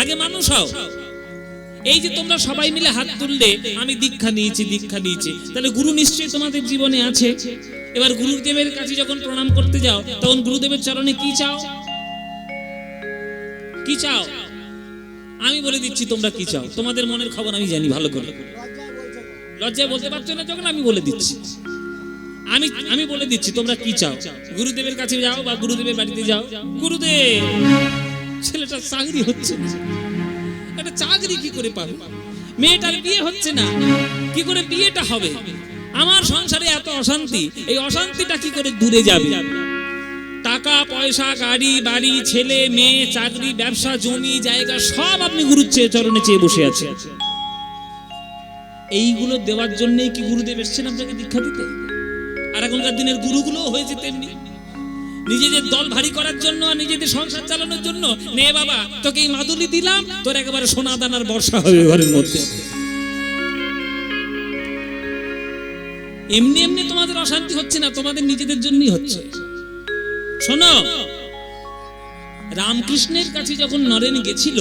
আগে মানুষ হও। এই যে তোমরা সবাই মিলে হাত তুললে আমি দীক্ষা নিয়েছি, তাহলে গুরু নিশ্চয়ই তোমাদের জীবনে আছে। এবার গুরুদেবের কাছে যখন প্রণাম করতে যাও, তখন গুরুদেবের চরণে কি চাও? কি চাও? আমি বলে দিচ্ছি তোমরা কি চাও। তোমাদের মনের খবর আমি জানি ভালো করে। লজ্জায় বলতে পারছো না যখন আমি বলে দিচ্ছি। আমি বলে দিচ্ছি তোমরা কি চাও। গুরুদেবের কাছে যাও বা গুরুদেবের বাড়িতে যাও, গুরুদেব ছেলেটার চাকরি হচ্ছে না, একটা চাকরি কি করে পাবে? মেয়েটার বিয়ে হচ্ছে না, কি করে বিয়েটা হবে? আমার সংসারে এত অশান্তি, এই অশান্তিটা কি করে দূরে যাবে? টাকা পয়সা, গাড়ি বাড়ি, ছেলে মেয়ে, চাকরি, ব্যবসা, জমি জায়গা সব আপনি গুরুর চরণে চেয়ে বসে আছেন। এইগুলো দেওয়ার জন্যই কি গুরুদেব এসেছেন আপনাকে দীক্ষা দিতে? আর এখনকার দিনের গুরুগুলো হয়েছে তেমনি, নিজেদের দল ভারী করার জন্য আর নিজেদের সংসার চালানোর জন্য। নে বাবা, তোকে এই মাদুলি দিলাম, তোর একেবারে সোনা দানার বর্ষা হবে ঘরের মধ্যে। এমনি এমনি তোমাদের অশান্তি হচ্ছে না, তোমাদের নিজেদের জন্যই হচ্ছে। শোনো, রামকৃষ্ণের কাছে যখন নরেন গেছিল,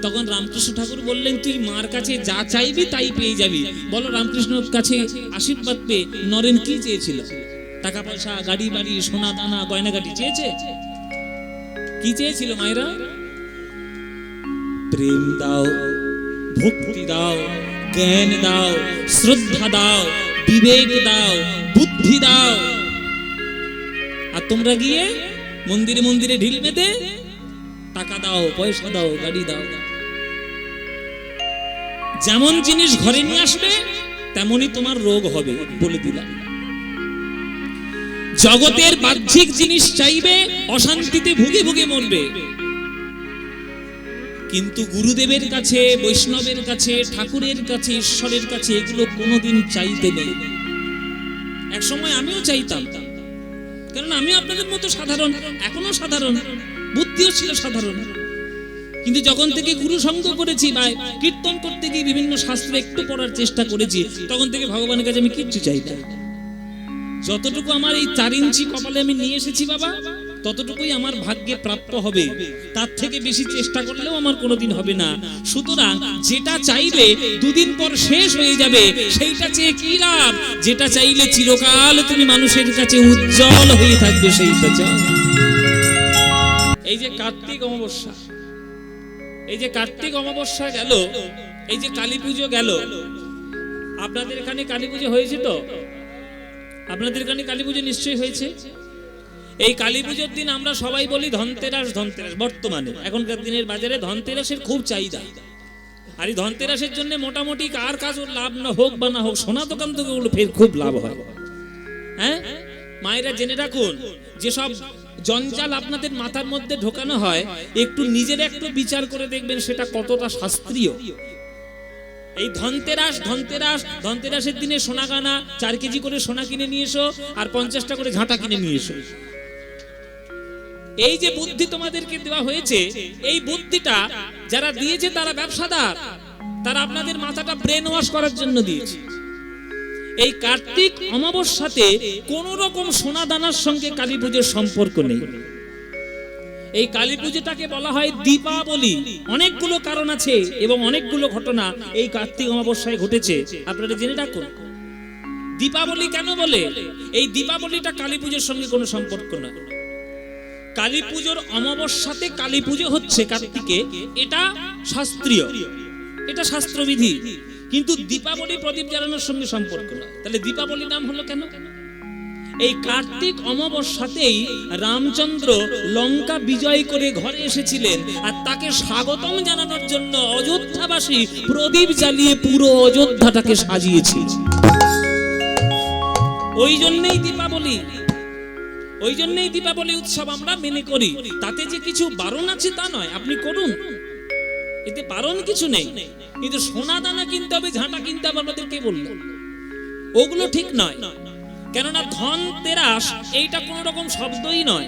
তখন রামকৃষ্ণ ঠাকুর বললেন তুই মার কাছে যা চাইবি তাই পেয়ে যাবি। বলো রামকৃষ্ণের কাছে আশীর্বাদ পেয়ে নরেন কি চেয়েছিল? টাকা পয়সা, গাড়ি বাড়ি, সোনা দানা, গয়নাগাটি চেয়েছে? কি চেয়েছিল মায়েরা? প্রেম দাও, ভক্তি দাও, জ্ঞান দাও, শ্রদ্ধা দাও, বিবেক দাও, বুদ্ধি দাও। আর তোমরা গিয়ে মন্দিরে মন্দিরে ঢিল মেতে টাকা দাও, পয়সা দাও, গাড়ি দাও। যেমন জিনিস ঘরে নিয়ে আসবে তেমনই তোমার রোগ হবে, বলে দিলাম। জগতের বাহ্যিক জিনিস চাইবে, অশান্তিতে ভুগে ভুগে মরবে। কিন্তু গুরুদেবের কাছে, বৈষ্ণবের কাছে, ঠাকুরের কাছে, ঈশ্বরের কাছে এগুলো কোনোদিন চাইতে নেই। এক সময় আমিও চাইতাম, কারণ আমি আপনাদের মতো সাধারণ, এখনো সাধারণ, বুদ্ধিও ছিল সাধারণ। কিন্তু যখন থেকে গুরু সঙ্গ করেছি বা কীর্তন করতে গিয়ে বিভিন্ন শাস্ত্র একটু পড়ার চেষ্টা করেছি, তখন থেকে ভগবানের কাছে আমি কিচ্ছু চাই না। যতটুকু আমার এই 4 ইঞ্চি কপালে আমি নিয়ে এসেছি বাবা, ততটুকুই আমার ভাগ্যে প্রাপ্য হবে। তার থেকে বেশি চেষ্টা করলেও আমার কোনোদিন হবে না। সুতরাং যেটা চাইলে 2 দিন পর শেষ হয়ে যাবে, সেইটা চেয়ে কি লাভ? যেটা চাইলে চিরকাল তুমি মানুষের কাছে উজ্জ্বল হয়ে থাকবে, সেইটা চাও। এই যে কার্তিক অমাবস্যা, এই যে কার্তিক অমাবস্যা গেল, এই যে কালী পুজো গেল, আপনাদের এখানে কালী পুজো হয়েছে তো? আপনাদের এখানে কালী পুজো নিশ্চয়ই হয়েছে। এই কালী পুজোর দিন আমরা সবাই বলি ধনতেরাস, ধনতেরাস। বর্তমানে এখনকার দিনের বাজারে ধনতেরাসের খুব চাহিদা। আর এই ধনতেরাসের জন্য মোটামুটি কার কাজও লাভ না হোক বা না হোক, সোনা দোকান থেকে ওগুলো ফের খুব লাভ হয়। হ্যাঁ মায়েরা জেনে রাখুন, যেসব জঞ্জাল আপনাদের মাথার মধ্যে ঢোকানো হয়, একটু নিজের একটু বিচার করে দেখবেন সেটা কতটা শাস্ত্রীয়। এই ধনতেরাসের দিনে সোনা গানা 4 কেজি করে সোনা কিনে নিয়ে এসো, আর 50টা করে ঝাঁটা কিনে নিয়ে এসো। এই যে বুদ্ধি তোমাদেরকে দেওয়া হয়েছে, এই বুদ্ধিটা যারা দিয়েছে তারা ব্যবসাদার, তারা আপনাদের মাথাটা ব্রেন ওয়াশ করার জন্য দিয়েছে। এই কার্তিক অমাবস্যাতে কোন রকম সোনা দানার সঙ্গে কালী পুজোর সম্পর্ক নেই। এই কালী পুজোটাকে বলা হয় দীপাবলি। অনেকগুলো কারণ আছে এবং অনেকগুলো ঘটনা এই কার্তিক অমাবস্যায় ঘটেছে, আপনারা জেনে রাখুন। দীপাবলি কেন বলে? এই দীপাবলিটা কালী পুজোর সঙ্গে কোনো সম্পর্ক না। কালী পুজোর অমাবস্যাতে কালী পুজো হচ্ছে কার্তিকে, এটা শাস্ত্রীয়, এটা শাস্ত্রবিধি। কিন্তু দীপাবলি প্রদীপ জ্বালানোর সঙ্গে সম্পর্ক না। তাহলে দীপাবলি নাম হলো কেন? এই কার্তিক অমাবস্যাতেই রামচন্দ্র লঙ্কা বিজয় করে ঘরে এসেছিলেন, আর তাকে স্বাগতম জানানোর জন্য অযোধ্যাবাসী প্রদীপ জ্বালিয়ে পুরো অযোধ্যাটাকে সাজিয়েছিল। ওই জন্যই দীপাবলি উৎসব আমরা মেনে করি। তাতে যে কিছু বারণ আছে তা নয়, আপনি করুন, এতে বারণ কিছু নেই। কিন্তু সোনা দানা কিনতে হবে, ঝাঁটা কিনতে হবে, আমাদের কে বললো? ওগুলো ঠিক নয়। কেননা ধনতেরাস এইটা কোন রকম শব্দই নয়।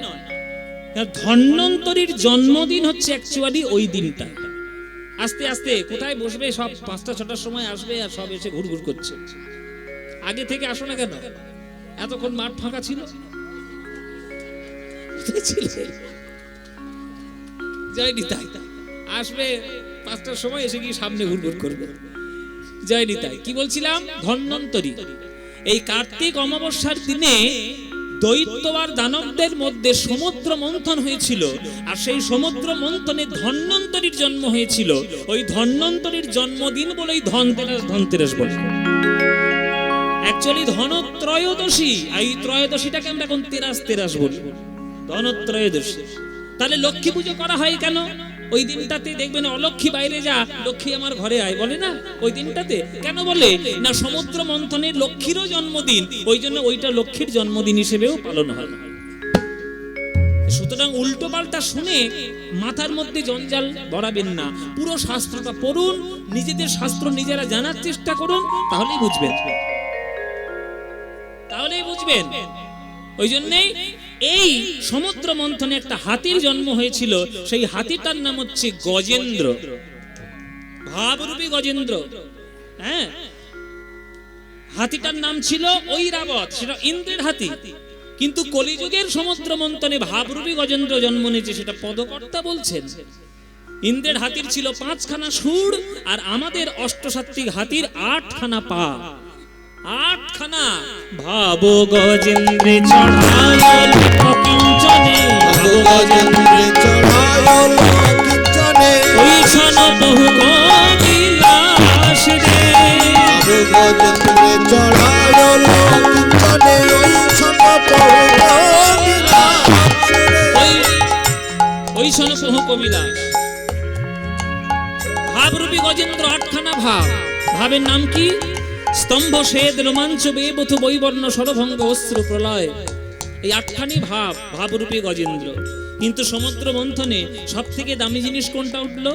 ধন্বন্তরীর জন্মদিন হচ্ছে অ্যাকচুয়ালি ওই দিনটা। আস্তে আস্তে কোথায় বসবে, সব 5টা-6টার সময় আসবে আর সব এসে ঘুরঘুর করছে। আগে থেকে আসো না কেন? এতক্ষণ মাঠ ফাঁকা ছিল। জয় নিতাই। আসবে 5টার সময়, এসে গিয়ে সামনে ঘুরঘুর করবে। জয় নিতাই। কি বলছিলাম? ধন্বন্তরী। এই কার্তিক অমাবস্যার দিনে দৈত্য আর দানবদের মধ্যে সমুদ্র মন্থন হয়েছিল, আর সেই সমুদ্র মন্থনে ধন্বন্তরীর জন্ম হয়েছিল। ওই ধন্বন্তরীর জন্মদিন বলেই ধনতেরাস বলে। অ্যাকচুয়ালি ধনত্রয়োদশী, এই ত্রয়োদশীটাকে আমরা এখন তেরাস বলি, ধনত্রয়োদশী। তাহলে লক্ষ্মী পুজো করা হয় কেন? ওই দিনটাতে দেখবেন অলক্ষ্মী বাইরে যা, লক্ষ্মী আমার ঘরে আয় বলে না ওই দিনটাতে। কেন বলে? না সমুদ্র মন্থনের লক্ষ্মীরও জন্মদিন, ওই জন্য ওইটা লক্ষ্মীর জন্মদিন হিসেবেও পালন হয়। সুতরাং উল্টো পাল্টা শুনে মাথার মধ্যে জঞ্জাল ভরাবেন না, পুরো শাস্ত্রটা পড়ুন, নিজেদের শাস্ত্র নিজেরা জানার চেষ্টা করুন, তাহলেই বুঝবেন। ওই জন্যই এই সমুদ্র মন্থনে একটা হাতির জন্ম হয়েছিল, সেই হাতিটার নাম হচ্ছে গজেন্দ্র, ভাবরূপী গজেন্দ্র। হ্যাঁ, হাতিটার নাম ছিল ঐরাবত, সেটা ইন্দ্রের হাতি। কিন্তু কলিযুগের সমুদ্র মন্থনে ভাবরূপী গজেন্দ্র জন্ম নিয়েছে, সেটা পদকর্তা বলছেন। ইন্দ্রের হাতির ছিল 5খানা সুর, আর আমাদের অষ্টসাত্ত্বিক হাতির 8খানা পা, 8খানা। ভাব গজেন্দ্রে চড়ায়ল কিঞ্চনে, গজেন্দ্রে চড়ায়ল কিঞ্চনে, ওই শোন বহু কবিলাস রে। গজেন্দ্রে চড়ায়ল কিঞ্চনে, ওই শোন বহু কবিলাস রে। ওই শোন বহু কবিলাস। ভাবরূপী গজেন্দ্র 8খানা ভাব। ভাবের নাম কি? স্তম্ভ, শ্বেদ, রোমাঞ্চ, বেবথু, বৈবর্ণ, সরভঙ্গ, অশ্রু, প্রলয়। এই 8খানি ভাব, ভাবরূপী গজেন্দ্র। কিন্তু সমুদ্র মন্থনে সব থেকে দামি জিনিস কোনটা উঠলো?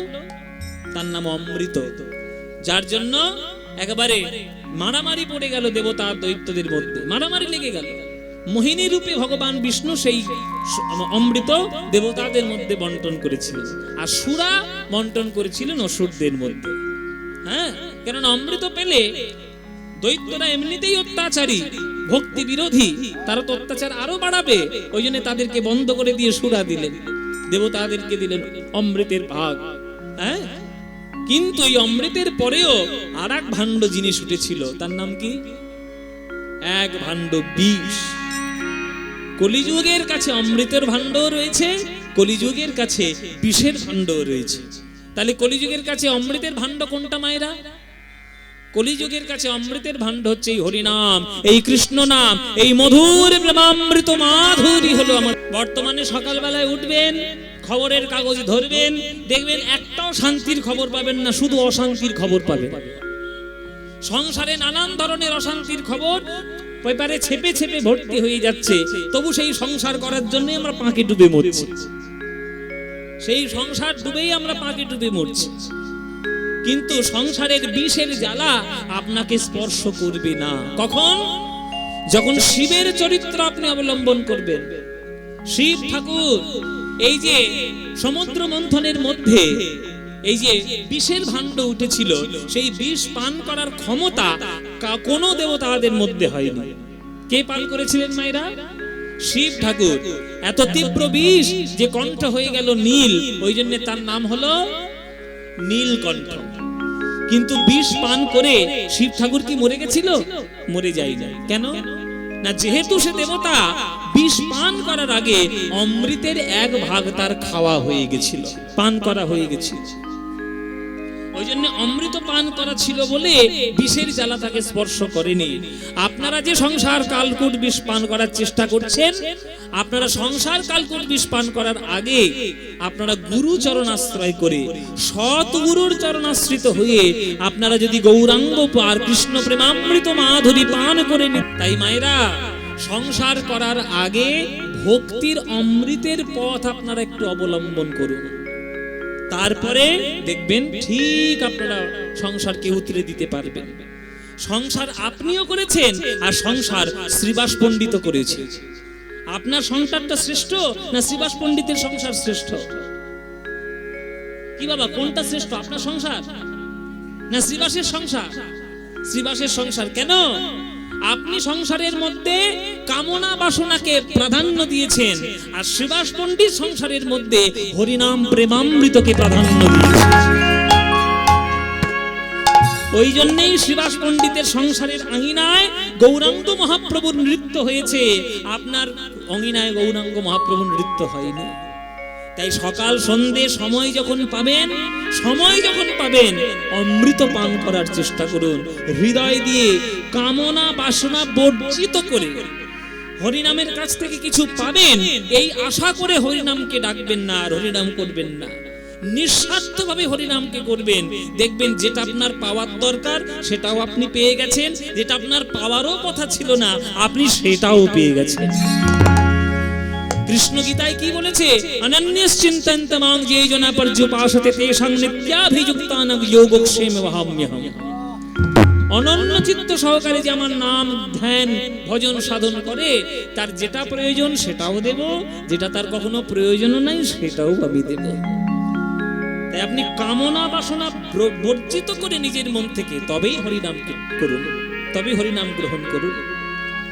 তার নাম অমৃত, যার জন্য একেবারে মারামারি পড়ে গেল দেবতা আর দৈত্যদের মধ্যে, মারামারি লেগে গেল। মোহিনী রূপে ভগবান বিষ্ণু সেই অমৃত দেবতাদের মধ্যে বন্টন করেছিলেন, আর সুরা বন্টন করেছিলেন অসুরদের মধ্যে। হ্যাঁ, কেননা অমৃত পেলে দৈত্যরা এমনিতেই অত্যাচারী, ভক্তি বিরোধী, তারা তো অত্যাচার আরো বাড়াবে। ওই জন্য তাদেরকে বন্ধ করে দিয়ে সুরা দিলেন, দেবতাদেরকে দিলেন অমৃতের ভাগ। হ্যাঁ, কিন্তু এই অমৃতের পরেও আর এক ভাণ্ড জিনিস উঠেছিল, তার নাম কি? এক ভাণ্ড বিষ। কলিযুগের কাছে অমৃতের ভাণ্ড রয়েছে, কলিযুগের কাছে বিষের ভাণ্ড রয়েছে। তাহলে কলিযুগের কাছে অমৃতের ভাণ্ড কোনটা মায়েরা? কলিযুগের কাছে অমৃতের ভাণ্ড হচ্ছে এই হরিনাম, এই কৃষ্ণ নাম, এই মধুর প্রেমামৃত মাধুরী হলো আমার। বর্তমানে সকালবেলায় উঠবেন, খবরের কাগজ ধরবেন, দেখবেন একটাও শান্তির খবর পাবেন না, শুধু অশান্তির খবর পাবেন। সংসারে নানান ধরনের অশান্তির খবর পেপারে ছেপে ছেপে ভর্তি হয়ে যাচ্ছে, তবু সেই সংসার করার জন্য আমরা পাঁকে ডুবে মরছি, সেই সংসার ডুবেই আমরা পাঁকে ডুবে মরছি। কিন্তু সংসারের বিষের জ্বালা আপনাকে স্পর্শ করবে না। কখন? যখন শিবের চরিত্র আপনি অবলম্বন করবেন। শিব ঠাকুর এই যে সমুদ্র মন্থনের মধ্যে এই যে বিষের ভাণ্ড উঠেছিল, সেই বিষ পান করার ক্ষমতা কোনো দেবতাদের মধ্যে হয়নি। কে পান করেছিলেন মায়েরা? শিব ঠাকুর। এত তীব্র বিষ যে কণ্ঠ হয়ে গেল নীল, ওই জন্য তার নাম হলো নীলকণ্ঠ। কিন্তু বিষ পান করে শিব ঠাকুর কি মরে গেছিল? মরে যায়নি। কেন? না, যেহেতু সে দেবতা, বিষ পান করার আগে অমৃতের 1 ভাগ তার খাওয়া হয়ে গেছিল, পান করা হয়ে গেছিল। ওই জন্য অমৃত পান করা ছিল বলে বিষের জ্বালা তাকে স্পর্শ করেনি। আপনারা যে সংসার কালকূট বিষ পান করার চেষ্টা করছেন, আপনারা সংসার কালকূট বিষ পান করার আগে আপনারা গুরু চরণাশ্রয় করে, সৎ গুরুর চরণাশ্রিত হয়ে আপনারা যদি গৌরাঙ্গ আর কৃষ্ণ প্রেমামৃত মাধুরী পান করে নিন। তাই মায়েরা, সংসার করার আগে ভক্তির অমৃতের পথ আপনারা একটু অবলম্বন করুন, তারপরে দেখবেন ঠিক আপনারা সংসারকে উতরে দিতে পারবেন। সংসার আপনিও করেছেন, আর সংসার শ্রীবাস পণ্ডিত করেছে। আপনার সংসারটা শ্রেষ্ঠ না শ্রীবাস পণ্ডিতের সংসার শ্রেষ্ঠ? কি বাবা, কোনটা শ্রেষ্ঠ? আপনার সংসার না শ্রীবাসের সংসার? শ্রীবাসের সংসার। কেন? আপনি সংসারের মধ্যে কামনা বাসনাকে প্রাধান্য দিয়েছেন, আর শ্রীবাস পণ্ডিত সংসারের মধ্যে হরিনাম প্রেমামৃতকে প্রাধান্য দিয়েছেন। ওই জন্যই শ্রীবাস পণ্ডিতের সংসারের আঙিনায় গৌরাঙ্গ মহাপ্রভুর নৃত্য হয়েছে, আপনার অঙ্গিনায় গৌরাঙ্গ মহাপ্রভুর নৃত্য হয়নি। তাই সকাল সন্ধে সময় যখন পাবেন অমৃত পান করার চেষ্টা করুন, হৃদয় দিয়ে কামনা বাসনা বর্জিত করে হরিনামের কাছ থেকে কিছু পাবেন এই আশা করে হরিনামকে ডাকবেন না, আর হরিনাম করবেন না। নিঃস্বার্থভাবে হরিনামকে করবেন, দেখবেন যেটা আপনার পাওয়ার দরকার সেটাও আপনি পেয়ে গেছেন, যেটা আপনার পাওয়ারও কথা ছিল না আপনি সেটাও পেয়ে গেছেন। কৃষ্ণ গীতায় কি বলেছে? অনন্যশ্চিন্তন্তমাং যে জনা পর্যুপাসতে তেষাং নিত্যাভিযুক্তানাং যোগক্ষেম বহাম্যহম। অনন্য চিত্ত সহকারে যে আমার নাম ধ্যান ভজন সাধন করে তার যেটা প্রয়োজন সেটাও দেব, যেটা তার কখনো প্রয়োজনও নাই সেটাও আমি দেব। তাই আপনি কামনা বাসনা বর্জিত করে নিজের মন থেকে তবেই হরিনাম করুন, তবেই হরিনাম গ্রহণ করুন।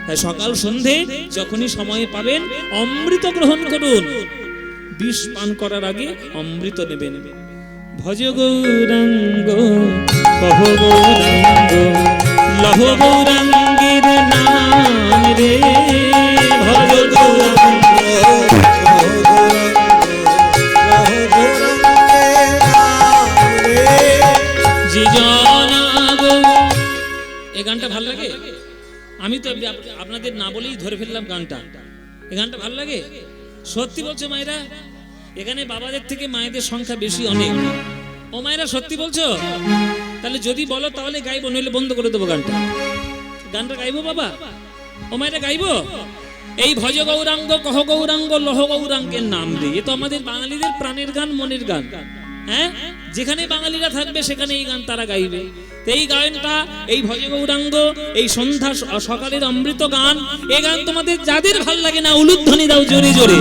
তাই সকাল সন্ধে যখনই সময় পাবেন অমৃত গ্রহণ করুন, বিষ পান করার আগে অমৃত নেবেন। ভজ গৌরাঙ্গ কহ গৌরাঙ্গ লহ গৌরাঙ্গের নাম রে, ভজ গৌরাঙ্গ এই গানটা ভালো লাগে। আমি তো আপনাদের না বলেই ধরে ফেললাম গানটা। এই গানটা ভালো লাগে। সত্যি বলছো মায়েরা? এখানে বাবাদের থেকে মায়েদের সংখ্যা বেশি অনেক। ও মায়েরা সত্যি বলছো? তাহলে যদি বলো তাহলে গাইবো, নইলে বন্ধ করে দেবো গানটা। গানটা গাইবো বাবা? ও মায়েরা গাইবো? এই ভজ গৌরাঙ্গ কহ গৌরাঙ্গ লহ গৌরাঙ্গের নাম রে, এ তো আমাদের বাঙালিদের প্রাণের গান, মনের গান। হ্যাঁ, যেখানে বাঙালিরা থাকবে সেখানে এই গান তারা গাইবে। এই গানটা, এই ভজ গৌরাঙ্গ, এই সন্ধ্যা সকালের অমৃত গান, এই গান তোমাদের যাদের ভাল লাগে না উলুধ্বনি দাও জোরে জোরে।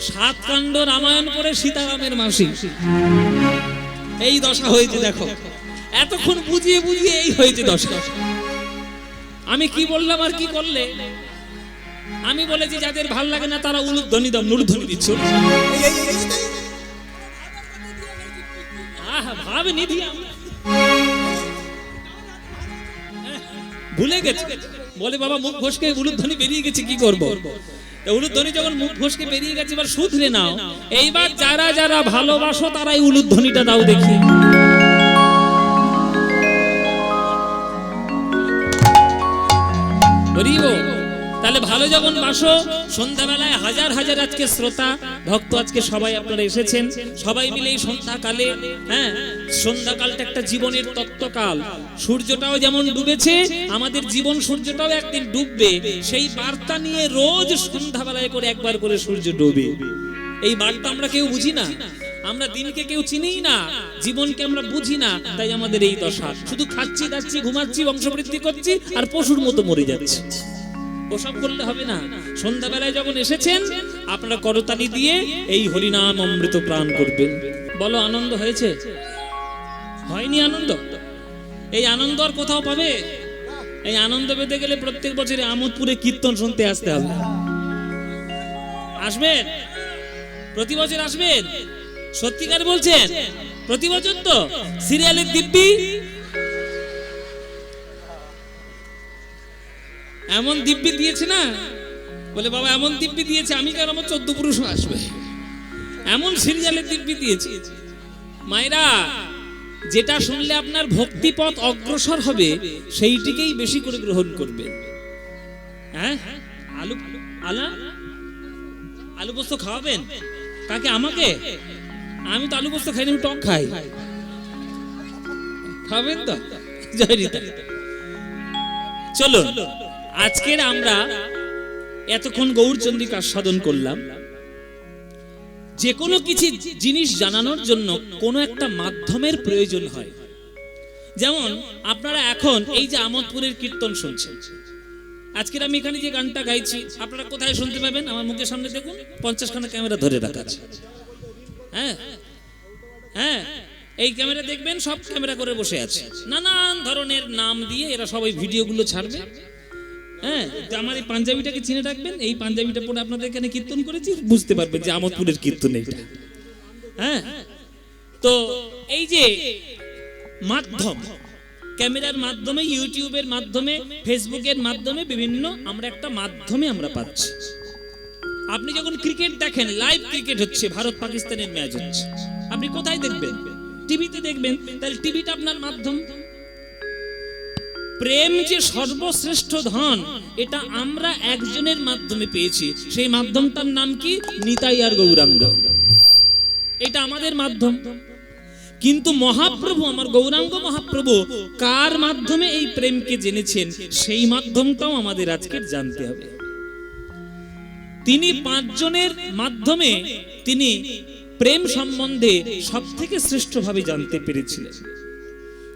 সাত কাণ্ড রামায়ণ পড়ে সীতারামের মাসি, এই দশা হয়েছে। দেখো এতক্ষণ বুঝিয়ে বুঝিয়ে এই হয়েছে দশা। আমি কি বললাম আর কি করলে? আমি বলেছি যাদের ভাল লাগে না তারা উলুধ্বনি দাও, নুরধ্বনি দিচ্ছ। ভাব নিধি ভুলে গেছে, বলে বাবা মুখ ফসকে উলুধ্বনি বেরিয়ে গেছে, কি করব? উলুধ্বনি যখন মুখ ফসকে বেরিয়ে গেছে এবার শুধরে নাও। এইবার যারা যারা ভালোবাসো তারাই উলুধ্বনিটা দাও দেখি। তাহলে ভালো যখন বাসো, সন্ধ্যাবেলায় হাজার হাজার আজকে শ্রোতা ভক্ত আজকে সবাই আপনারা এসেছেন, সবাই মিলে এই সন্ধ্যাকালে, হ্যাঁ সন্ধ্যাকালটা একটা জীবনের তত্ত্বকাল। সূর্যটাও যেমন ডুবেছে আমাদের জীবন সূর্যটাও একদিন ডুববে, সেই বার্তা নিয়ে রোজ সন্ধ্যাবেলায় করে একবার করে সূর্য ডুবে। এই বার্তা আমরা কেউ বুঝি না, আমরা দিনকে কেউ চিনিই না, জীবনকে আমরা বুঝি না, তাই আমাদের এই দশা। শুধু খাচ্ছি দাচ্ছি ঘুমাচ্ছি বংশবৃদ্ধি করছি আর পশুর মতো মরে যাচ্ছি। ওসব করলে হবে না। সন্ধ্যাবেলায় যখন এসেছেন আপনারা করতালি দিয়ে এই হরিনাম অমৃত প্রাণ করবেন। বলো আনন্দ হয়েছে? হয়নি আনন্দ? এই আনন্দ আর কোথাও পাবে? এই আনন্দ পেতে গেলে প্রত্যেক বছরে আমোদপুরে কীর্তন শুনতে আসতে হবে। আসবেন? প্রতি বছর আসবেন? সত্যিকার বলছেন? প্রতি বছর তো সিরিয়ালের দিব্যি এমন দিব্যি দিয়েছে না, বলে বাবা এমন দিব্যি দিয়েছে আমি কেন, আমার 14 পুরুষ আসবে, এমন সিরিয়ালের দিব্যি দিয়েছে। মায়েরা, যেটা শুনলে আপনার ভক্তিপথ অগ্রসর হবে সেইটিকেই বেশি করে গ্রহণ করবে। হ্যাঁ, আলু আলা আলু পোস্ত খাওয়াবেন কাকে? আমাকে? আমি তো আলু পোস্ত খাই না, আমি টক খাই। খাবেন তো? জয় রিতা। চলো আজকের আমরা এতক্ষণ গৌরচন্দ্রিকা আস্বাদন করলাম। যে কোনো কিছু জিনিস জানানোর জন্য কোনো একটা মাধ্যমের প্রয়োজন হয়। যেমন আপনারা এখন এই যে আমোদপুরের কীর্তন শুনছেন, আজকের আমি এখানে যে গানটা গাইছি আপনারা কোথায় শুনতে পাবেন? আমার মুখের সামনে দেখুন 50 খানা ক্যামেরা ধরে রাখা আছে। হ্যাঁ হ্যাঁ, এই ক্যামেরা দেখবেন সব ক্যামেরা করে বসে আছে, নানান ধরনের নাম দিয়ে এরা সবাই ভিডিওগুলো ছাড়বে। হ্যাঁ, আমার এই পাঞ্জাবিটাকে চিনে রাখবেন, এই পাঞ্জাবিটা পরে আপনাদের এখানে কীর্তন করেছি, বুঝতে পারবেন যে আমোদপুরের কীর্তন এইটা। হ্যাঁ, তো এই যে মাধ্যম, ক্যামেরার মাধ্যমে, ইউটিউবের মাধ্যমে, ফেসবুকের মাধ্যমে, বিভিন্ন আমরা একটা মাধ্যমে আমরা পাচ্ছি। আপনি যখন ক্রিকেট দেখেন, লাইভ ক্রিকেট হচ্ছে, ভারত পাকিস্তানের ম্যাচ হচ্ছে, আপনি কোথায় দেখবেন? টিভিতে দেখবেন। তাহলে টিভিটা আপনার মাধ্যম। প্রেম যে সর্বশ্রেষ্ঠ ধন, এটা আমরা একজনের মাধ্যমে পেয়েছি। সেই মাধ্যমটার নাম কি? নিতাই আর গৌরাঙ্গ। এটা আমাদের মাধ্যম। কিন্তু মহাপ্রভু, আমার গৌরাঙ্গ মহাপ্রভু কার মাধ্যমে এই প্রেমকে জেনেছেন, সেই মাধ্যমটাও আমাদের আজকে জানতে হবে। তিনি 5 জনের মাধ্যমে তিনি প্রেম সম্বন্ধে সব থেকে শ্রেষ্ঠভাবে জানতে পেরেছিলেন।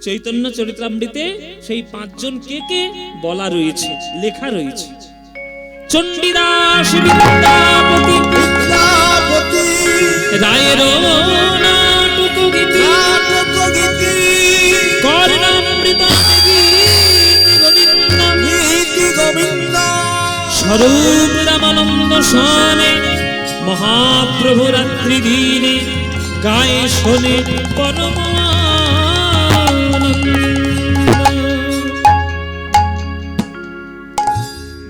চৈতন্য চরিতামৃতে সেই 5 জন কে কে বলা রয়েছে, লেখা রয়েছে। চণ্ডীদাস বিদ্যাপতি, রায়ের নাটক গীতি, কর্ণামৃত গোবিন্দ, স্বরূপ রামানন্দ সনে, মহাপ্রভু রাত্রি দিনে গায়ে শোনে পরম।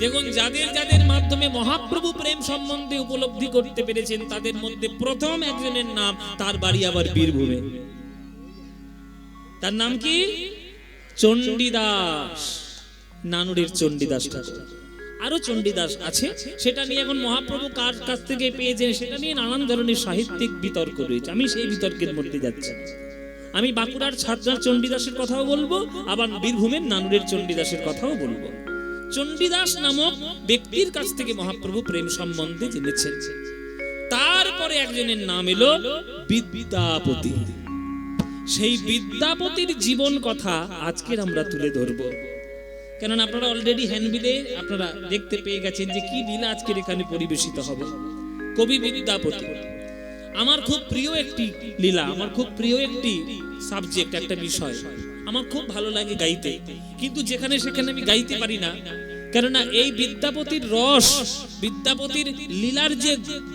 দেখুন, যাদের যাদের মাধ্যমে মহাপ্রভু প্রেম সম্বন্ধে উপলব্ধি করতে পেরেছেন, তাদের মধ্যে প্রথম একজনের নাম, তার বাড়ি আবার বীরভূমে। তার নাম কি? চণ্ডীদাস, নানুরের চণ্ডীদাস ঠাকুর। আরো চণ্ডীদাস আছে, সেটা নিয়ে এখন মহাপ্রভু কার কাছ থেকে পেয়েছেন সেটা নিয়ে নানান ধরনের সাহিত্যিক বিতর্ক রয়েছে। আমি সেই বিতর্কের মধ্যে যাচ্ছি। আমি বাঁকুড়ার ছাত্রার চণ্ডীদাসের কথাও বলবো, আবার বীরভূমের নানুরের চণ্ডীদাসের কথাও বলবো। চণ্ডীদাস নামক ব্যক্তির কাছ থেকে মহাপ্রভু প্রেম সম্বন্ধে জেনেছেন। তারপরে একজনের নাম এলো বিদ্যাপতি। সেই বিদ্যাপতির জীবন কথা আজকের আমরা তুলে ধরবো, কেননা আপনারা অলরেডি হ্যান্ডবিলে আপনারা দেখতে পেয়ে গেছেন যে কি লীলা আজকের এখানে পরিবেশিত হবে। কবি বিদ্যাপতি আমার খুব প্রিয় একটি লীলা, আমার খুব প্রিয় একটি সাবজেক্ট, একটা বিষয়। আমার খুব ভালো লাগে গাইতে, কিন্তু যেখানে সেখানে আমি গাইতে পারি না, কেননা এই বিদ্যাপতির রস, বিদ্যাপতির লীলার যে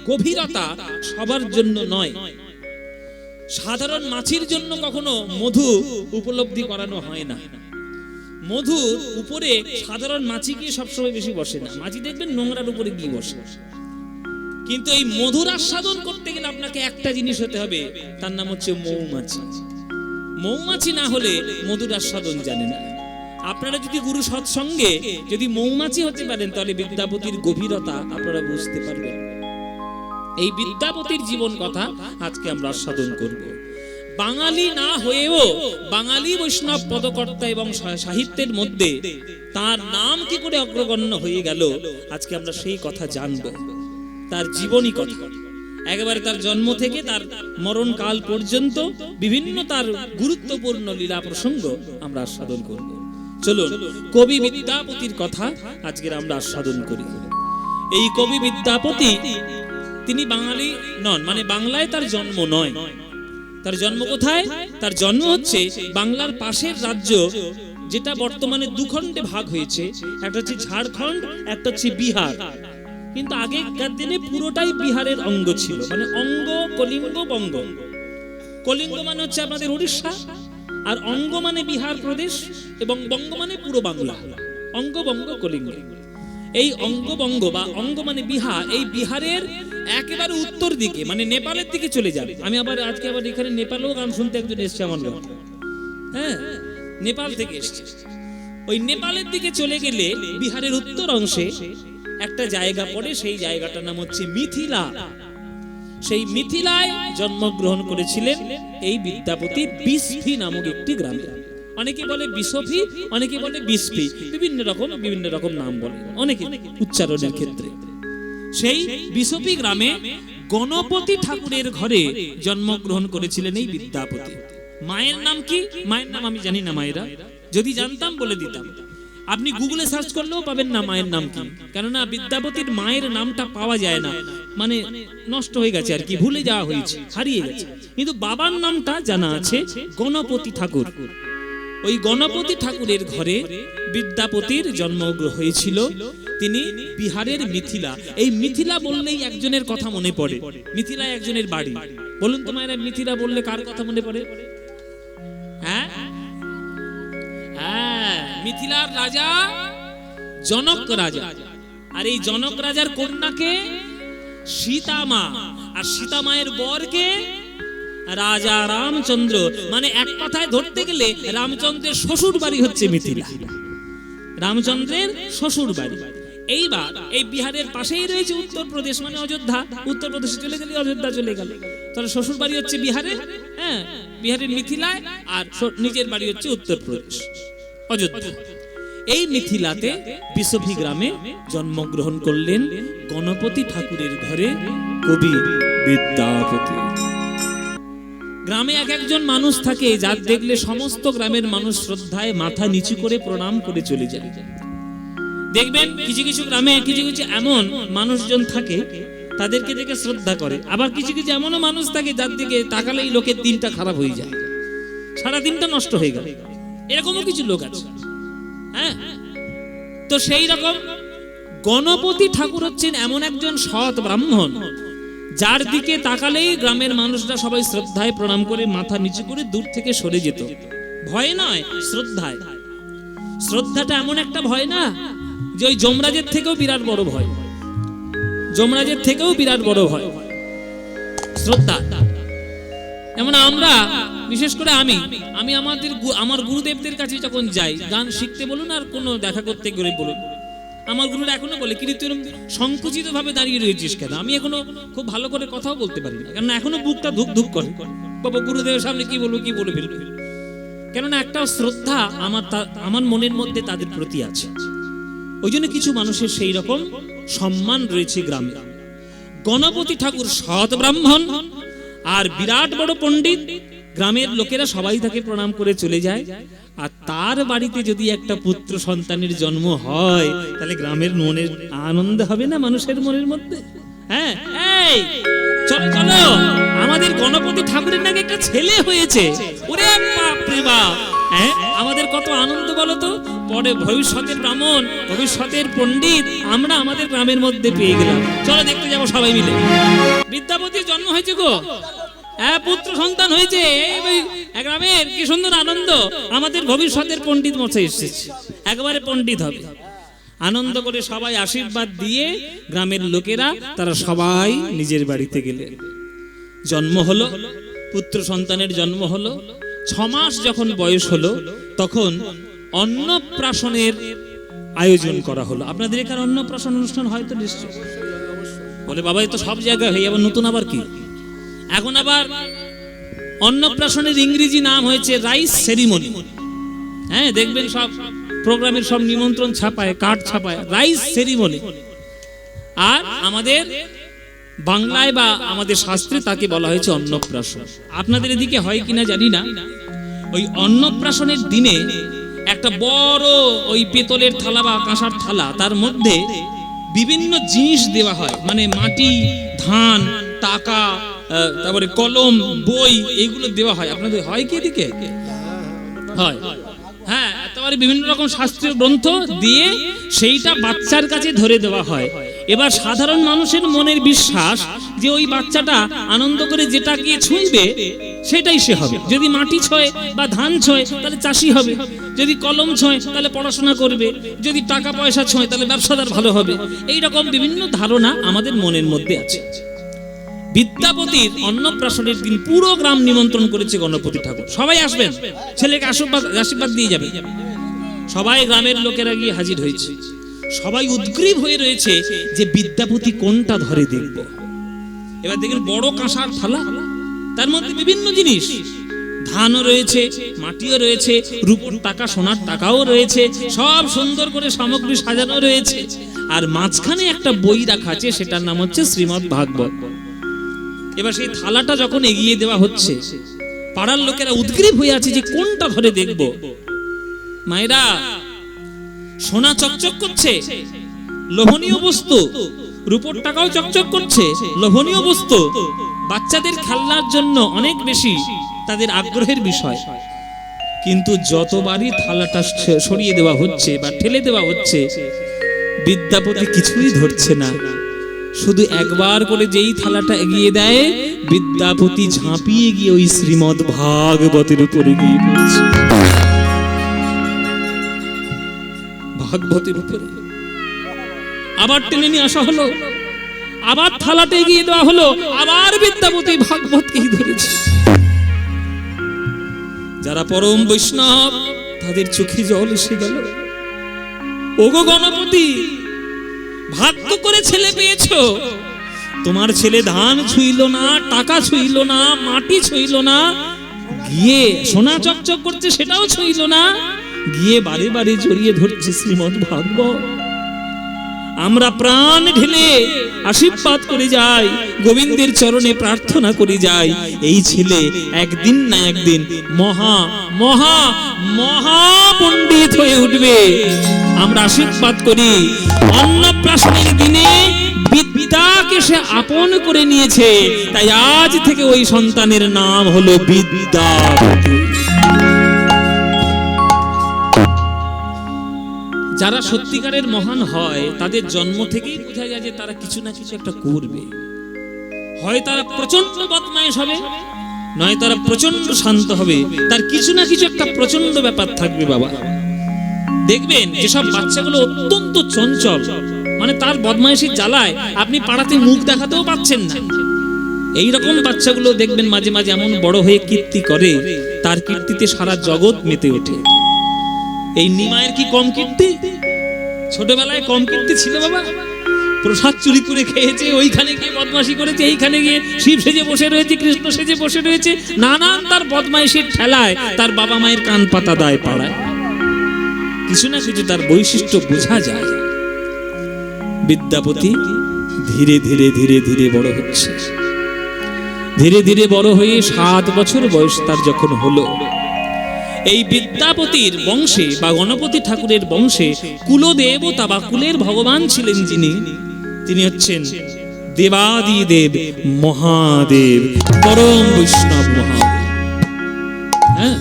গভীরতা সবার জন্য নয়। সাধারণ মাছির জন্য কখনো মধু উপলব্ধি করানো হয় না। মধুর উপরে সাধারণ মাছি গিয়ে সবসময় বেশি বসে না, মাছি দেখবেন নোংরার উপরে গিয়ে বসে। কিন্তু এই মধুর আস্বাদন করতে গেলে আপনাকে একটা জিনিস হতে হবে, তার নাম হচ্ছে মৌমাছি। মৌমাছি না হলে মধুর আস্বাদন জানে না। আপনারা যদি গুরু সৎসঙ্গে যদি মৌমাছি হতে পারেন, তাহলে বিদ্যাপতির গভীরতা আপনারা বুঝতে পারবেন। এই বিদ্যাপতির জীবন কথা আজকে আমরা আস্বাদন করব। বাঙালি না হয়েও বাঙালি বৈষ্ণব পদকর্তা এবং সাহিত্যের মধ্যে তার নাম কি করে অগ্রগণ্য হয়ে গেল, আজকে আমরা সেই কথা জানব। তার জীবনী কথা, একেবারে তার জন্ম থেকে তার মরণকাল পর্যন্ত বিভিন্ন তার গুরুত্বপূর্ণ লীলা প্রসঙ্গ আমরা আস্বাদন করব। চলুন কবি বিদ্যাপতির কথা আজকে আমরা আস্বাদন করি। এই কবি বিদ্যাপতি তিনি বাঙালি নন, মানে বাংলায় তার জন্ম নয়। তার জন্ম কোথায়? তার জন্ম হচ্ছে বাংলার পাশের রাজ্য, যেটা বর্তমানে 2 খণ্ডে ভাগ হয়েছে। একটা হচ্ছে ঝাড়খণ্ড, একটা হচ্ছে বিহার। কিন্তু আগেকার দিনে পুরোটাই বিহারের অঙ্গ ছিল, মানে অঙ্গ, কলিঙ্গ, বঙ্গ। কলিঙ্গ মানে হচ্ছে আমাদের উড়িষ্যা, আর অঙ্গ মানে বিহার প্রদেশ, এবং বঙ্গ মানে পুরো বাংলা। অঙ্গ, বঙ্গ, কলিঙ্গ। এই অঙ্গ বঙ্গ বা অঙ্গ মানে বিহার, এই বিহারের একেবারে উত্তর দিকে মানে নেপালের দিকে চলে যাবে। আমি আজকে এখানে নেপালেও গান শুনতে একজন এসছে আমার ঘর। হ্যাঁ, নেপাল থেকে এসছে। ওই নেপালের দিকে চলে গেলে বিহারের উত্তর অংশে একটা জায়গা পড়ে, সেই জায়গাটার নাম হচ্ছে মিথিলা। সেই মিথিলায় জন্মগ্রহণ করেছিলেন এই বিদ্যাপতি বিসফি নামক একটি গ্রামে। অনেকে বলে বিসফি, অনেকে বলে বিসফি, বিভিন্ন রকম নাম বলে অনেকে উচ্চারণের ক্ষেত্রে। সেই বিসফি গ্রামে গণপতি ঠাকুরের ঘরে জন্মগ্রহণ করেছিলেন এই বিদ্যাপতি। মায়ের নাম কি? মায়ের নাম আমি জানি না, মায়েরা যদি জানতাম বলে দিতাম। আপনি গুগলে সার্চ করলেও পাবেন না মায়ের নাম কি, কেননা বিদ্যাপতির মায়ের নামটা পাওয়া যায় না, মানে নষ্ট হয়ে গেছে আর কি, ভুলে যাওয়া হয়েছে, হারিয়ে গেছে। কিন্তু বাবার নামটা জানা আছে, গণপতি ঠাকুর। ওই গণপতি ঠাকুরের ঘরে বিদ্যাপতির জন্ম হয়েছিল। তিনি বিহারের মিথিলা। এই মিথিলা বললেই একজনের কথা মনে পড়ে, মিথিলা একজনের বাড়ি। বলুন তো মায়েরা, মিথিলা বললে কার কথা মনে পড়ে? হ্যাঁ হ্যাঁ, মিথিলার রাজা জনক রাজা। আর এই জনক রাজার কন্যাকে সীতা মা, আর সীতা মায়ের বরকে রাজা রামচন্দ্র। মানে এক কথায় ধরতে গেলে রামচন্দ্রের শ্বশুর বাড়ি হচ্ছে মিথিলা, রামচন্দ্রের শ্বশুর বাড়ি। এইবার এই বিহারের পাশেই রয়েছে উত্তরপ্রদেশ, মানে অযোধ্যা। উত্তরপ্রদেশে চলে গেলে অযোধ্যা চলে গেল, তাহলে শ্বশুর বাড়ি হচ্ছে বিহারে, হ্যাঁ বিহারের মিথিলায়, আর নিজের বাড়ি হচ্ছে উত্তরপ্রদেশ অযোধ্যা। এই মিথিলাতে বিসভি গ্রামে জন্মগ্রহণ করলেন গণপতি ঠাকুরের ঘরে কবি বিদ্যাপতি। গ্রামে এক একজন মানুষ থাকে, যার দেখলে সমস্ত গ্রামের মানুষ শ্রদ্ধায় মাথা নিচু করে প্রণাম করে চলে যায়। দেখবেন কিছু কিছু গ্রামে কিছু কিছু এমন মানুষজন থাকে, তাদেরকে দেখে শ্রদ্ধা করে। আবার কিছু কিছু এমনও মানুষ থাকে, যার দিকে তাকালেই লোকের দিনটা খারাপ হয়ে যায়, সারা দিনটা নষ্ট হয়ে গেল, এরকমও কিছু লোক আছে। হ্যাঁ, তো সেই রকম গণপতি ঠাকুর হচ্ছেন এমন একজন সৎ ব্রাহ্মণ, যার দিকে তাকালেই গ্রামের মানুষরা সবাই শ্রদ্ধায় প্রণাম করে মাথা নিচু করে দূর থেকে সরে যেত। ভয় নয়, শ্রদ্ধায়। শ্রদ্ধাটা এমন একটা ভয় না যে ওই যমরাজের থেকেও বিরাট বড় ভয়, যমরাজের থেকেও বিরাট বড় ভয় শ্রদ্ধা। যেমন আমরা, বিশেষ করে আমি আমার গুরুদেবদের কাছে যখন যাই, গান শিখতে বলুন আর কোনো দেখা করতে গেলে বলুন, আমার গুরুরা এখনো বলে, কিন্তু তুই সংকুচিত ভাবে দাঁড়িয়ে রয়েছিস কেন? আমি এখনো খুব ভালো করে কথাও বলতে পারি না, কারণ এখনো বুকটা ধুক ধুক করে, বাবা গুরুদেবের সামনে কি বলবো, কি বলে ফেলবো। কেননা একটা শ্রদ্ধা আমার মনের মধ্যে তাদের প্রতি আছে। ওই জন্য কিছু মানুষের সেই রকম সম্মান রয়েছে গ্রামে। গণপতি ঠাকুর সৎ ব্রাহ্মণ আর বিরাট বড় পণ্ডিত, গ্রামের লোকেরা সবাই তাকে প্রণাম করে চলে যায়। আর তার বাড়িতে যদি একটা পুত্র সন্তানের জন্ম হয়, তাহলে গ্রামের মনের আনন্দ হবে না মানুষের মনের মধ্যে? হ্যাঁ, এই চলো চলো, আমাদের গণপতি ঠাকুরের নাকি একটা ছেলে হয়েছে, ওরে বাপ রে বাপ। হ্যাঁ, আমাদের কত আনন্দ বলো তো, পরে ভবিষ্যতের ব্রাহ্মণ, ভবিষ্যতের পণ্ডিত আমরা আমাদের গ্রামের মধ্যে পেয়ে গেলাম। চলো দেখতে যাবো সবাই মিলে। বিদ্যাপতির জন্ম হয়েছে গো, হ্যাঁ পুত্র সন্তান হয়েছে, গ্রামের কি সুন্দর আনন্দ, আমাদের ভবিষ্যতের পণ্ডিত মশাই এসেছে, একবারে পণ্ডিত হবে। আনন্দ করে সবাই আশীর্বাদ দিয়ে গ্রামের লোকেরা তারা সবাই নিজের বাড়িতে গেলেন। জন্ম হলো, পুত্র সন্তানের জন্ম হলো। 6 মাস যখন বয়স হলো, তখন অন্নপ্রাশনের আয়োজন করা হলো। আপনাদের এখানে অন্নপ্রাশন অনুষ্ঠান হয়তো নিশ্চয় বলে, বাবা এ তো সব জায়গায় হয়ে যাবে, নতুন আবার কি? এখন আবার অন্নপ্রাশনের ইংরেজি নাম হয়েছে রাইস সেরিমনি। হ্যাঁ, দেখবেন সব প্রোগ্রামের সব নিমন্ত্রণ ছাপায়, কার্ড ছাপায়, রাইস সেরিমনি। আর আমাদের বাংলায় বা আমাদের শাস্ত্রে তাকে বলা হয়েছে অন্নপ্রাশন। আপনাদের এদিকে হয় কিনা জানি না। ওই অন্নপ্রাশনের দিনে একটা বড় ওই পেতলের থালা বা কাঁসার থালা, তার মধ্যে বিভিন্ন জিনিস দেওয়া হয়, মানে মাটি, ধান, টাকা, তারপরে কলম, বই, এইগুলো দেওয়া হয়। আপনাদের হয় কি এদিকে? হয়, হ্যাঁ, তারপরে বিভিন্ন রকম শাস্ত্রীয় গ্রন্থ দিয়ে সেইটা বাচ্চার কাছে ধরে দেওয়া হয়। এবার সাধারণ মানুষের মনের বিশ্বাস যে ওই বাচ্চাটা আনন্দ করে যেটা গিয়ে ছুঁইবে সেটাই সে হবে। যদি মাটি ছোঁয় বা ধান ছোঁয় তাহলে চাষি হবে, যদি কলম ছোঁয় তাহলে পড়াশোনা করবে, যদি টাকা পয়সা ছোঁয় তাহলে ব্যবসাদার ভালো হবে। এইরকম বিভিন্ন ধারণা আমাদের মনের মধ্যে আছে। বিদ্যাপতির অন্নপ্রাশনের দিন পুরো গ্রাম নিমন্ত্রণ করেছে গণপতি ঠাকুর, সবাই আসবেন, ছেলেকে আশীর্বাদ দিয়ে যাবে। সবাই গ্রামের লোকেরা গিয়ে হাজির হয়েছে। সবাই উদ্গ্রীব হয়ে রয়েছে যে বিদ্যাপতি কোনটা ধরে দেখব। এবার দেখেন বড় কাঁসার থালা, তার মধ্যে বিভিন্ন জিনিস, ধানও রয়েছে, মাটিও রয়েছে, রূপোর টাকা, সোনার টাকাও রয়েছে, সব সুন্দর করে সামগ্রী সাজানো রয়েছে। আর মাঝখানে একটা বই রাখা আছে, সেটার নাম হচ্ছে শ্রীমদ্ ভাগবত। এবার সেই থালাটা যখন এগিয়ে দেওয়া হচ্ছে, পাড়ার লোকেরা উদ্গ্রীব হয়ে আছে যে কোনটা ধরে দেখব। মায়েরা, সোনা চকচক করছে, লোভনীয় বস্তু, রূপোর টাকাও চকচক করছে, লোভনীয় বস্তু, বাচ্চাদের খেলনার জন্য অনেক বেশি তাদের আগ্রহের বিষয়। কিন্তু যতবারই থালাটা সরিয়ে দেওয়া হচ্ছে বা ঠেলে দেওয়া হচ্ছে, বিদ্যাপতি কিছুই ধরছে না। শুধু একবার করে যেই থালাটা এগিয়ে দেয়, বিদ্যাপতি ঝাঁপিয়ে গিয়ে ওই শ্রীমদ্ ভাগবতের উপরে গিয়ে পড়ছে। ভাগবতের উপরে আবার টেনে নিয়ে আসা হলো, আবার থালাটা এগিয়ে দেওয়া হলো, আবার বিদ্যাপতি ভাগবতকেই ধরেছে। যারা পরম বৈষ্ণব তাদের চোখে জল এসে গেল। ওগো গণপতি, ভাগ্য করে ছেলে পেয়েছো, তোমার ছেলে ধান ছুঁইল না, টাকা ছুঁইল না, মাটি ছুঁইল না, গিয়ে সোনা চকচক করছে সেটাও ছুঁইল না, গিয়ে বারে বারে জড়িয়ে ধরছে শ্রীমদ্ ভাগবত। আমরা প্রাণ ঢেলে আশীর্বাদ করে যাই, গোবিন্দের চরণে প্রার্থনা করে যাই, এই ছেলে একদিন না একদিন মহা মহা মহা পণ্ডিত হয়ে উঠবে। আমরা আশীর্বাদ করি, অন্নপ্রাশনের দিনে বিদ্যাকে সে আপন করে নিয়েছে, তাই আজ থেকে ওই সন্তানের নাম হলো বিদ্যাপতি। যারা সত্যিকারের মহান হয়, তাদের জন্ম থেকেই বোঝা যায় যে তারা কিছু না কিছু একটা করবে। হয় তারা প্রচন্ড বদমাইশ হবে, নয় তারা প্রচন্ড শান্ত হবে, তার কিছু না কিছু একটা প্রচন্ড ব্যাপার থাকবে। বাবা দেখবেন যেসব বাচ্চাগুলো অত্যন্ত চঞ্চল, মানে তার বদমাইশির জ্বালায় আপনি পাড়াতে মুখ দেখাতেও পাচ্ছেন না, এইরকম বাচ্চাগুলো দেখবেন মাঝে মাঝে এমন বড় হয়ে কীর্তি করে, তার কীর্তিতে সারা জগৎ মেতে ওঠে। এই নিমায়ের কি কম কীর্তি? ছোটবেলায় কম কীর্তি ছিল বাবা? প্রসাদ চুরি করে খেয়েছে, ওইখানে গিয়ে বদমাশি করেছে, এইখানে গিয়ে শিব সেজে বসে রয়েছে, কৃষ্ণ সেজে বসে রয়েছে, নানান তার বদমাইশির ঠেলায় তার বাবা মায়ের কান পাতা দায় পাড়ায়। কিছু না কিছু তার বৈশিষ্ট্য বোঝা যায়। বিদ্যাপতি ধীরে ধীরে ধীরে ধীরে বড় হচ্ছে, ধীরে ধীরে বড় হয়ে 7 বছর বয়স তার যখন হলো, এই বিদ্যাপতির বংশে বা গণপতি ঠাকুরের বংশে কুলদেবতা বা কুলের ভগবান ছিলেন যিনি, তিনি হচ্ছেন দেবাদিদেব মহাদেব, পরম বৈষ্ণব মহাদেব। হ্যাঁ,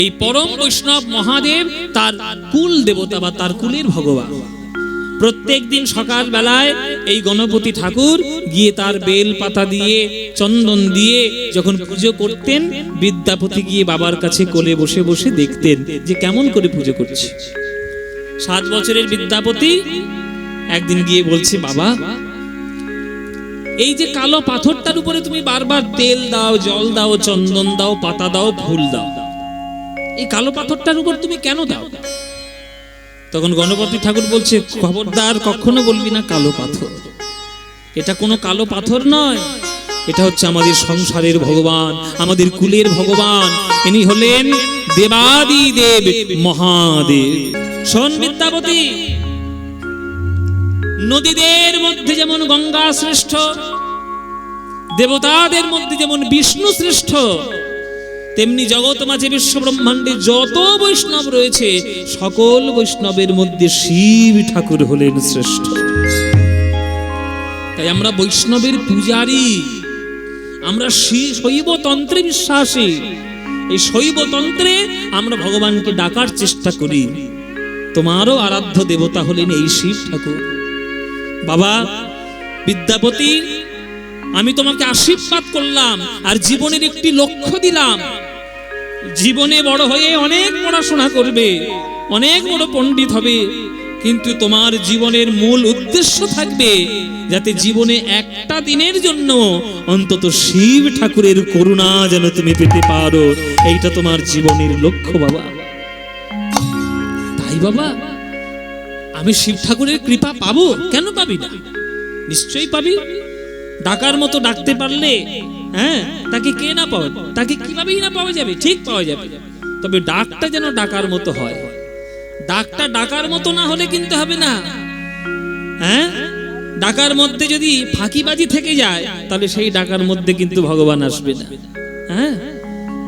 এই পরম বৈষ্ণব মহাদেব তার কুল দেবতা বা তার কুলের ভগবান। প্রত্যেক দিন সকাল বেলায় এই গণপতি ঠাকুর গিয়ে তার বেল পাতা দিয়ে চন্দন দিয়ে যখন পুজো করতেন, বিদ্যাপতি গিয়ে বাবার কাছে কোলে বসে বসে দেখতেন যে কেমন করে পুজো করছে। 7 বছরের বিদ্যাপতি একদিন গিয়ে বলছে, বাবা এই যে কালো পাথরটার উপরে তুমি বারবার তেল দাও, জল দাও, চন্দন দাও, পাতা দাও, ফুল দাও, এই কালো পাথরটার উপর তুমি কেন দাও? তখন গণপতি ঠাকুর বলছে, খবরদার কখনো বলবি না কালো পাথর, এটা কোনো কালো পাথর নয়, এটা হচ্ছে আমাদের সংসারের ভগবান, আমাদের কুলের ভগবান, ইনি হলেন দেবাদিদেব মহাদেব। শোন বিদ্যাপতি, নদীদের মধ্যে যেমন গঙ্গা শ্রেষ্ঠ, দেবতাদের মধ্যে যেমন বিষ্ণু শ্রেষ্ঠ, তেমনি জগৎ মাঝে বিশ্ব ব্রহ্মাণ্ডে যত বৈষ্ণব রয়েছে, সকল বৈষ্ণবের মধ্যে শিব ঠাকুর হলেন শ্রেষ্ঠ। তাই আমরা বৈষ্ণবের পূজারী, আমরা শৈব তন্ত্রে বিশ্বাসী। এই শৈব তন্ত্রে আমরা ভগবানকে ডাকার চেষ্টা করি। তোমারও আরাধ্য দেবতা হলেন এই শিব ঠাকুর। বাবা বিদ্যাপতি, আমি তোমাকে আশীর্বাদ করলাম আর জীবনের একটি লক্ষ্য দিলাম, জীবনে বড় হয়ে অনেক পড়াশোনা করবে, অনেক বড় পণ্ডিত হবে, কিন্তু তোমার জীবনের মূল উদ্দেশ্য থাকবে যাতে জীবনে একটা দিনের জন্য অন্তত শিব ঠাকুরের করুণা যেন তুমি পেতে পারো, এইটা তোমার জীবনের লক্ষ্য বাবা। তাই বাবা, আমি শিব ঠাকুরের কৃপা পাবো, কেন পাবি না? নিশ্চয়ই পাবি। ডাকার মতো ডাকতে পারলে, হ্যাঁ, তাকে কে না পাবে, তাকে কিভাবেই না পাওয়া যাবে, ঠিক পাওয়া যাবে। তবে ডাকটা যেন ডাকার মতো হয়। ডাকটা ডাকার মতো না হলে কিন্তু হবে না। হ্যাঁ, ডাকার মধ্যে যদি ফাঁকিবাজি থেকে যায়, তাহলে সেই ডাকার মধ্যে কিন্তু ভগবান আসবে না। হ্যাঁ,